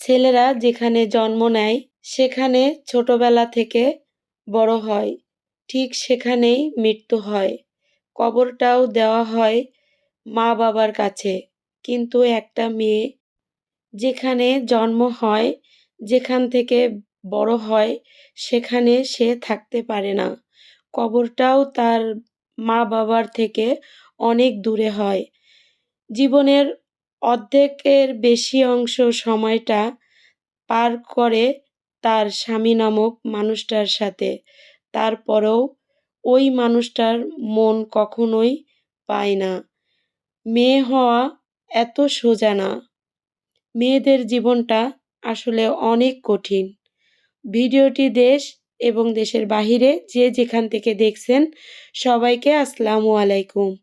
ছেলেরা যেখানে জন্ম নেয় সেখানে ছোটবেলা থেকে বড় হয়, ঠিক সেখানেই মৃত্যু হয়। কবরটাও দেওয়া হয় মা-বাবার কাছে। কিন্তু একটা মেয়ে যেখানে জন্ম হয়, যেখান থেকে বড় হয়, সেখানে সে থাকতে পারে না। কবরটাও তার মা-বাবার থেকে অনেক দূরে হয়। জীবনের অর্ধেকের বেশি অংশ সময়টা পার করে তার স্বামী নামক মানুষটার সাথে। তারপরেও ওই মানুষটার মন কখনোই পায় না। মেয়ে হওয়া এত সোজা না। মেয়েদের জীবনটা আসলে অনেক কঠিন। ভিডিওটি দেশ এবং দেশের বাহিরে যে যেখান থেকে দেখছেন সবাইকে আসসালামু আলাইকুম।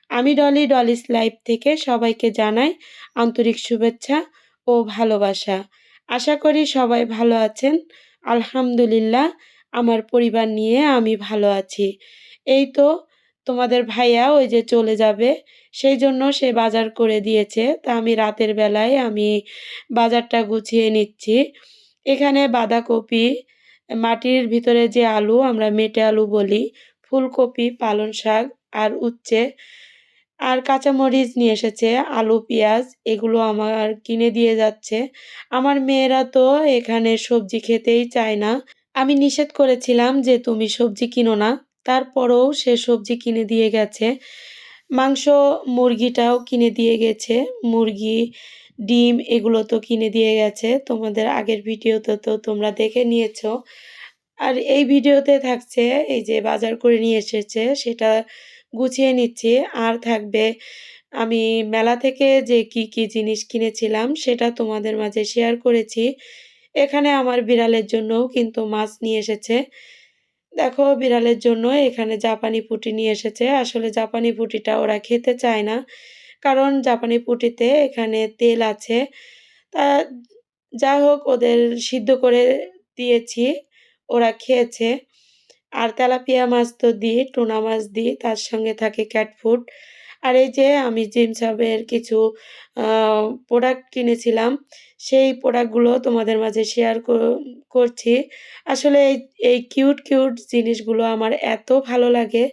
আমি ডলি, ডলিস লাইফ থেকে সবাইকে জানাই আন্তরিক শুভেচ্ছা ও ভালোবাসা। আশা করি সবাই ভালো আছেন। আলহামদুলিল্লাহ আমার পরিবার নিয়ে আমি ভালো আছি। এই তো তোমাদের ভাইয়া ওই যে চলে যাবে, সেই জন্য সে বাজার করে দিয়েছে। তা আমি রাতের বেলায় বাজারটা গুছিয়ে নিচ্ছি। এখানে বাঁধাকপি, মাটির ভিতরে যে আলু আমরা মেটে আলু বলি, ফুলকপি, পালং শাক আর উচ্ছে আর কাঁচামরিচ নিয়ে এসেছে, আলু, পেঁয়াজ এগুলো আমার কিনে দিয়ে যাচ্ছে। আমার মেয়েরা তো এখানে সবজি খেতেই চায় না। আমি নিষেধ করেছিলাম যে, "তুমি সবজি কিনো না।" তারপরেও সে সবজি কিনে দিয়ে গেছে। মাংস, মুরগিটাও কিনে দিয়ে গেছে। মুরগি, ডিম এগুলো তো কিনে দিয়ে গেছে। তোমাদের আগের ভিডিওতে তো তোমরা দেখে নিয়েছো। আর এই ভিডিওতে থাকছে এই যে বাজার করে নিয়ে এসেছে সেটা গুছিয়ে নিচ্ছি। আর থাকবে আমি মেলা থেকে যে কি জিনিস কিনেছিলাম সেটা তোমাদের মাঝে শেয়ার করেছি। এখানে আমার বিড়ালের জন্যও কিন্তু মাছ নিয়ে এসেছে। দেখো বিড়ালের জন্য এখানে জাপানি পুঁটি নিয়ে এসেছে। আসলে জাপানি পুঁটিটা ওরা খেতে চায় না। কারণ জাপানি পুঁটিতে এখানে তেল আছে। তা যা হোক ওদের সিদ্ধ করে দিয়েছি। ওরা খেয়েছে। আর তেলাপিয়া মাছ তো দিই, টুনা মাছ দিই, তার সঙ্গে থাকে ক্যাট ফুড। আর এই যে আমি জিম সাবের কিছু আ প্রোডাক্ট কিনেছিলাম, সেই প্রোডাক্টগুলো তোমাদের মাঝে শেয়ার করছি। আসলে এই কিউট জিনিসগুলো আমার এত ভালো লাগে,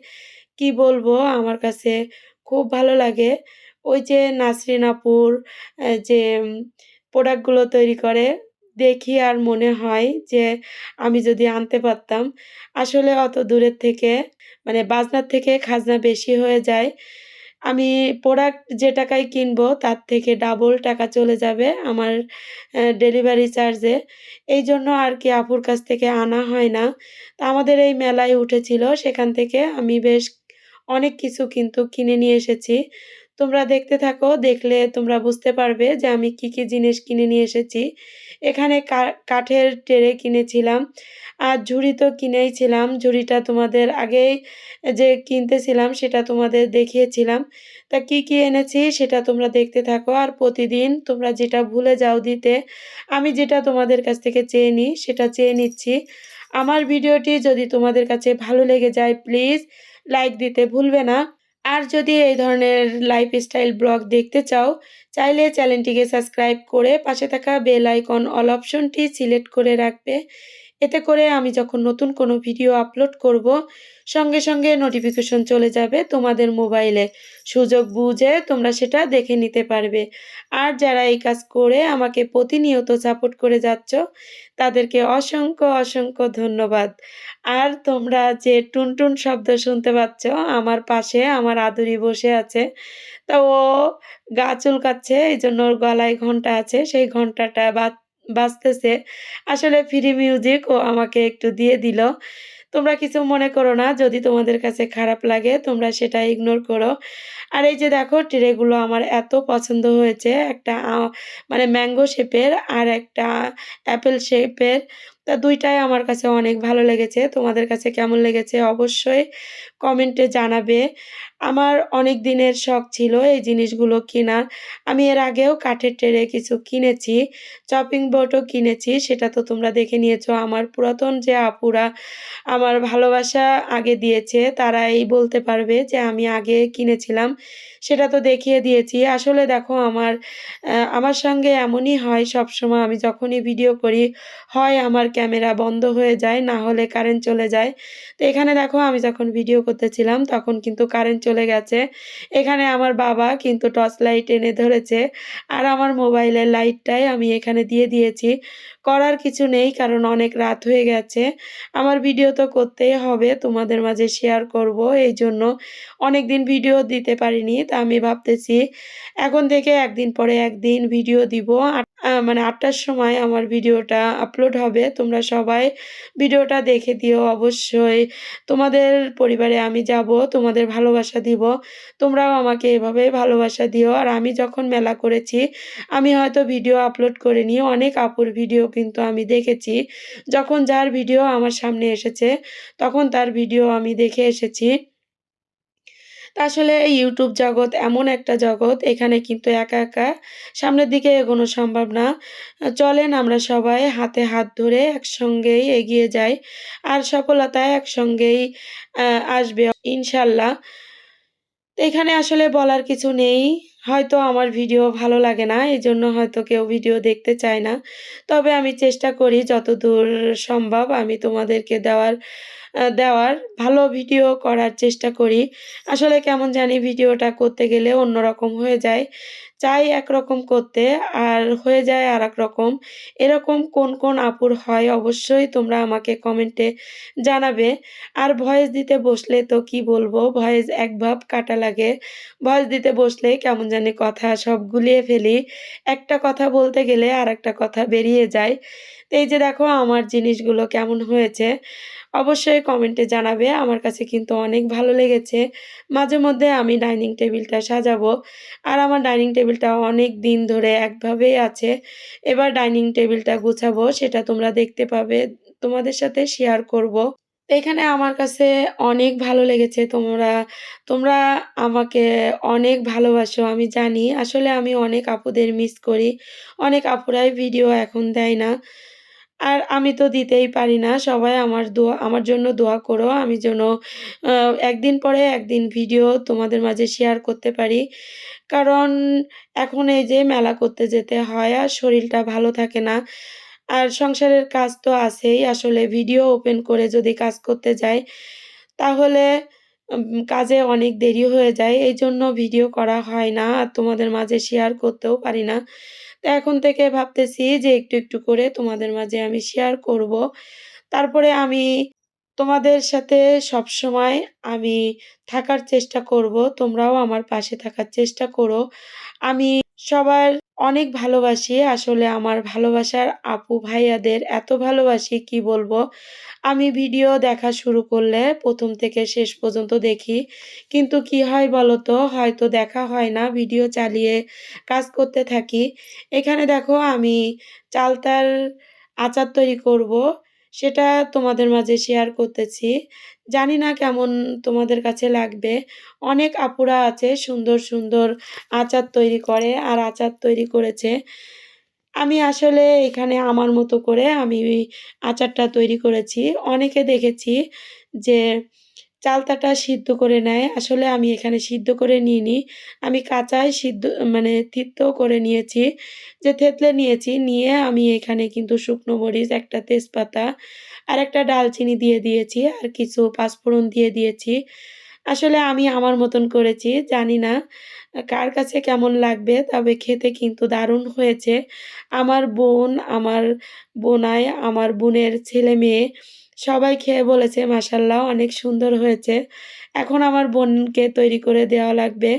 কি বলবো আমার কাছে খুব ভালো লাগে। ওই যে নাসরিন আপুর যে প্রোডাক্টগুলো তৈরি করে, দেখি আর মনে হয় যে আমি যদি আনতে পারতাম। আসলে অত দূরের থেকে মানে বাজনার থেকে খাজনা বেশি হয়ে যায়। আমি প্রোডাক্ট যে টাকায় কিনবো তার থেকে ডাবল টাকা চলে যাবে আমার ডেলিভারি চার্জে। এইজন্য আরকি আপুর কাছ থেকে আনা হয় না। তো আমাদের এই মেলায় উঠেছিল সেখান থেকে আমি বেশ অনেক কিছু কিন্তু কিনে নিয়ে এসেছি। তোমরা দেখতে থাকো, দেখলে তোমরা বুঝতে পারবে যে আমি কি জিনিস কিনে নিয়ে এসেছি। এখানে কাঠের ট্রে কিনেছিলাম। আর ঝুড়ি তো কিনেই ছিলাম। ঝুড়িটা তোমাদের আগেই যে কিনতেছিলাম সেটা তোমাদের দেখিয়েছিলাম। তা কি এনেছি সেটা তোমরা দেখতে থাকো। আর প্রতিদিন তোমরা যেটা ভুলে যাও দিতে, আমি যেটা তোমাদের কাছ থেকে চেয়ে নিই সেটা চেয়ে নিচ্ছি। আমার ভিডিওটি যদি তোমাদের কাছে ভালো লেগে যায় প্লিজ লাইক দিতে ভুলবে না। আর যদি এই ধরনের লাইফস্টাইল ব্লগ দেখতে চাও, চাইলে চ্যানেলটিকে সাবস্ক্রাইব করে পাশে থাকা বেল আইকন অল অপশনটি সিলেক্ট করে রাখবে। এতে করে আমি যখন নতুন কোনো ভিডিও আপলোড করব, সঙ্গে নোটিফিকেশন চলে যাবে তোমাদের মোবাইলে। সুযোগ বুঝে তোমরা সেটা দেখে নিতে পারবে। আর যারা এই কাজ করে আমাকে প্রতিনিয়ত সাপোর্ট করে যাচ্ছ, তাদেরকে অসংখ্য ধন্যবাদ। আর তোমরা যে টুনটুন শব্দ শুনতে পাচ্ছ, আমার পাশে আমার আদুরি বসে আছে। তা ও গা চুলকাচ্ছে, এইজন্য ওর গলায় ঘন্টা আছে, সেই ঘন্টাটা বাজতেছে। আসলে ফ্রি মিউজিক ও আমাকে একটু দিয়ে দিল। তোমরা কিছু মনে করো না, যদি তোমাদের কাছে খারাপ লাগে তোমরা সেটা ইগনোর করো। আর এই যে দেখো ট্রেগুলো আমার এত পছন্দ হয়েছে। একটা মানে ম্যাঙ্গো শেপের আর একটা অ্যাপেল শেপের। তা ২ টাই আমার কাছে অনেক ভালো লেগেছে। তোমাদের কাছে কেমন লেগেছে অবশ্যই কমেন্টে জানাবে। আমার অনেক দিনের শখ ছিল এই জিনিসগুলো কেনার। আমি এর আগেও কাঠের ট্রে কিছু কিনেছি, চপিং বোর্ডও কিনেছি। সেটা তো তোমরা দেখে নিয়েছো। আমার পুরাতন যে আপুরা আমার ভালোবাসা আগে দিয়েছে তারাই বলতে পারবে যে আমি আগে কিনেছিলাম। সেটা তো দেখিয়ে দিয়েছি। আসলে দেখো আমার সঙ্গে এমনই হয় সবসময় আমি যখনই ভিডিও করি, হয় আমার ক্যামেরা বন্ধ হয়ে যায়, না হলে কারেন্ট চলে যায়। তো এখানে দেখো আমি যখন ভিডিও করতেছিলাম তখন কিন্তু কারেন্ট চলে গেছে। এখানে আমার বাবা কিন্তু টর্চ লাইট এনে ধরেছে। আর আমার মোবাইলের লাইটটাই আমি এখানে দিয়ে দিয়েছি। করার কিছু নেই কারণ অনেক রাত হয়ে গেছে। আমার ভিডিও তো করতেই হবে, তোমাদের মাঝে শেয়ার করব। এইজন্য অনেকদিন ভিডিও দিতে পারিনি। তা আমি ভাবতেছি এখন থেকে একদিন পরে একদিন ভিডিও দিব। মানে ৮টার সময় আমার ভিডিওটা আপলোড হবে। তোমরা সবাই ভিডিওটা দেখে দিও অবশ্যই। তোমাদের পরিবারে আমি যাব, তোমাদের ভালোবাসা দিব। তোমরাও আমাকে এভাবে ভালোবাসা দিও। আর আমি যখন মেলা করেছি, আমি হয়তো ভিডিও আপলোড করিনি। অনেক আপুর ভিডিও কিন্তু আমি দেখেছি। যখন যার ভিডিও আমার সামনে এসেছে, তখন তার ভিডিও আমি দেখে এসেছি। তা আসলে ইউটিউব জগৎ এমন একটা জগৎ, এখানে কিন্তু একা সামনের দিকে এগোনো সম্ভব না। চলেন আমরা সবাই হাতে হাত ধরে একসঙ্গেই এগিয়ে যাই। আর সফলতা একসঙ্গেই আ আসবে ইনশাআল্লাহ। তো এখানে আসলে বলার কিছু নেই। হয়তো আমার ভিডিও ভালো লাগে না, এজন্য হয়তো কেউ ভিডিও দেখতে চায় না। তবে আমি চেষ্টা করি যতদূর সম্ভব আমি তোমাদেরকে দেওয়ার ভালো ভিডিও করার চেষ্টা করি। আসলে কেমন জানি ভিডিওটা করতে গেলে অন্যরকম হয়ে যায়। চাই একরকম করতে আর হয়ে যায় আরেক রকম। এরকম কোন আপুর হয় অবশ্যই তোমরা আমাকে কমেন্টে জানাবে। আর ভয়েস দিতে বসলে তো কি বলবো, ভয়েস এক ভাব কাটা লাগে। ভয়েস দিতে বসলে কেমন জানি কথা সব গুলিয়ে ফেলি। একটা কথা বলতে গেলে আরেকটা কথা বেরিয়ে যায়। তো এই যে দেখো আমার জিনিসগুলো কেমন হয়েছে অবশ্যই কমেন্টে জানাবে। আমার কাছে কিন্তু অনেক ভালো লেগেছে। মাঝেমধ্যে আমি ডাইনিং টেবিলটা সাজাবো। আর আমার ডাইনিং টেবিলটা অনেক দিন ধরে একভাবেই আছে। এবার ডাইনিং টেবিলটা গুছাবো সেটা তোমরা দেখতে পাবে। তোমাদের সাথে শেয়ার করব। তো এখানে আমার কাছে অনেক ভালো লেগেছে। তোমরা আমাকে অনেক ভালোবাসো আমি জানি। আসলে আমি অনেক আপুদের মিস করি। অনেক আপুরাই ভিডিও এখন দেয় না। আর আমি তো দিতেই পারি না। সবাই আমার জন্য দোয়া করো। আমি যেন আ একদিন পরে একদিন ভিডিও তোমাদের মাঝে শেয়ার করতে পারি। কারণ এখন এই যে মেলা করতে যেতে হয় আর শরীরটা ভালো থাকে না। আর সংসারের কাজ তো আছেই। আসলে ভিডিও ওপেন করে যদি কাজ করতে যাই, তাহলে কাজে অনেক দেরি হয়ে যায়। এইজন্য ভিডিও করা হয় না। আর তোমাদের মাঝে শেয়ার করতেও পারি না। তো এখন থেকে ভাবতেছি যে একটু করে তোমাদের মাঝে আমি শেয়ার করব। তারপরে আমি তোমাদের সাথে সবসময় আমি থাকার চেষ্টা করব। তোমরাও আমার পাশে থাকার চেষ্টা করো। আমি সবার অনেক ভালোবাসি। আসলে আমার ভালোবাসার আপু ভাইয়াদের এত ভালোবাসি কি বলবো। আমি ভিডিও দেখা শুরু করলে ১ম থেকে শেষ পর্যন্ত দেখি। কিন্তু কি হয় বলো তো? হয়তো দেখা হয় না, ভিডিও চালিয়ে কাজ করতে থাকি। এখানে দেখো আমি চালতার আচার তৈরি করব। সেটা তোমাদের মাঝে শেয়ার করতেছি। জানি না কেমন তোমাদের কাছে লাগবে। অনেক আপুরা আছে সুন্দর আচার তৈরি করে আর আচার তৈরি করেছে। আমি আসলে এখানে আমার মতো করে আমি ওই আচারটা তৈরি করেছি। অনেকে দেখেছি যে চালতাটা সিদ্ধ করে নেয়। আসলে আমি এখানে সিদ্ধ করে নিইনি। আমি কাঁচাই মানে থিত্তেও করে নিয়েছি। যে থেতলে নিয়েছি, নিয়ে আমি এখানে কিন্তু শুকনো মরিচ, একটা তেজপাতা আর একটা ডালচিনি দিয়ে দিয়েছি। আর কিছু পাঁচফোড়ন দিয়ে দিয়েছি। আসলে আমি আমার মতন করেছি। জানি না কার কাছে কেমন লাগবে? তবে খেতে কিন্তু দারুণ হয়েছে। আমার বোনাই, আমার বোনের ছেলে-মেয়ে সবাই খেয়ে বলেছে, "মাশাআল্লাহ অনেক সুন্দর হয়েছে।" এখন আমার বোনকে তৈরি করে দেওয়া লাগবে।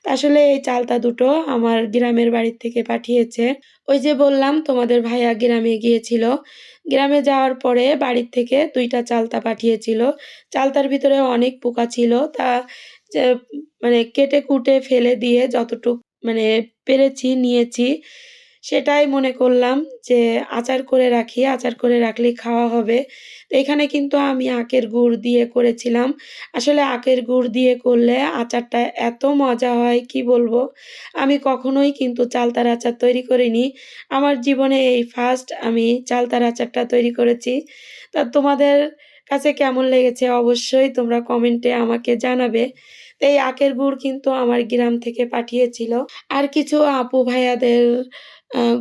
আসলে এই চালতা দুটো আমার গ্রামের বাড়ির থেকে পাঠিয়েছে। ওই যে বললাম তোমাদের ভাইয়া গ্রামে গিয়েছিল। গ্রামে যাওয়ার পরে বাড়ির থেকে ২ টা চালতা পাঠিয়েছিল। চালতার ভিতরে অনেক পোকা ছিল। যে মানে কেটে কুটে ফেলে দিয়ে যতটুক মানে পেরেছি নিয়েছি। সেটাই মনে করলাম যে আচার করে রাখি, আচার করে রাখলেই খাওয়া হবে। তো এখানে কিন্তু আমি আখের গুড় দিয়ে করেছিলাম। আসলে আখের গুড় দিয়ে করলে আচারটা এত মজা হয় কি বলবো। আমি কখনোই কিন্তু চালতার আচার তৈরি করিনি। আমার জীবনে এই ফার্স্ট আমি চালতার আচারটা তৈরি করেছি। তা তোমাদের কাছে কেমন লেগেছে অবশ্যই তোমরা কমেন্টে আমাকে জানাবে। তো এই আখের গুড় কিন্তু আমার গ্রাম থেকে পাঠিয়েছিল। আর কিছু আপু ভাইয়াদের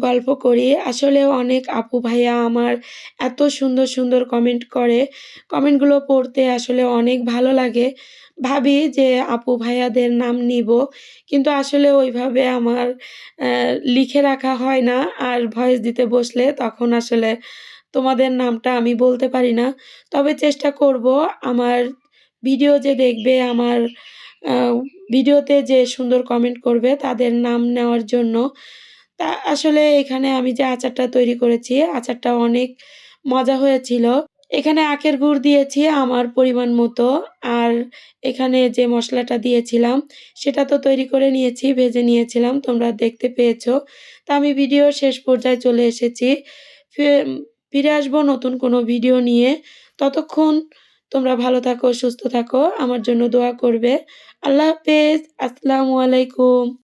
গল্প করি। আসলেও অনেক আপু ভাইয়া আমার এত সুন্দর, সুন্দর কমেন্ট করে। কমেন্টগুলো পড়তে আসলে অনেক ভালো লাগে। ভাবি যে আপু ভাইয়াদের নাম নিবো। কিন্তু আসলে ওইভাবে আমার অ্যা লিখে রাখা হয় না। আর ভয়েস দিতে বসলে তখন আসলে তোমাদের নামটা আমি বলতে পারি না। তবে চেষ্টা করব আমার ভিডিও যে দেখবে, আমার আ ভিডিওতে যে সুন্দর কমেন্ট করবে তাদের নাম নেওয়ার জন্য। তা আসলে এখানে আমি যে আচারটা তৈরি করেছি, আচারটা অনেক মজা হয়েছিল। এখানে আখের গুড় দিয়েছি আমার পরিমাণ মতো। আর এখানে যে মসলাটা দিয়েছিলাম সেটা তো তৈরি করে নিয়েছি, ভেজে নিয়েছিলাম। তোমরা দেখতে পেয়েছো। তো আমি ভিডিওর শেষ পর্যায়ে চলে এসেছি। ফে ফিরে আসবো নতুন কোনো ভিডিও নিয়ে। ততক্ষণ তোমরা ভালো থাকো, সুস্থ থাকো। আমার জন্য দোয়া করবে। আল্লাহ হাফেজ। আসসালামু আলাইকুম।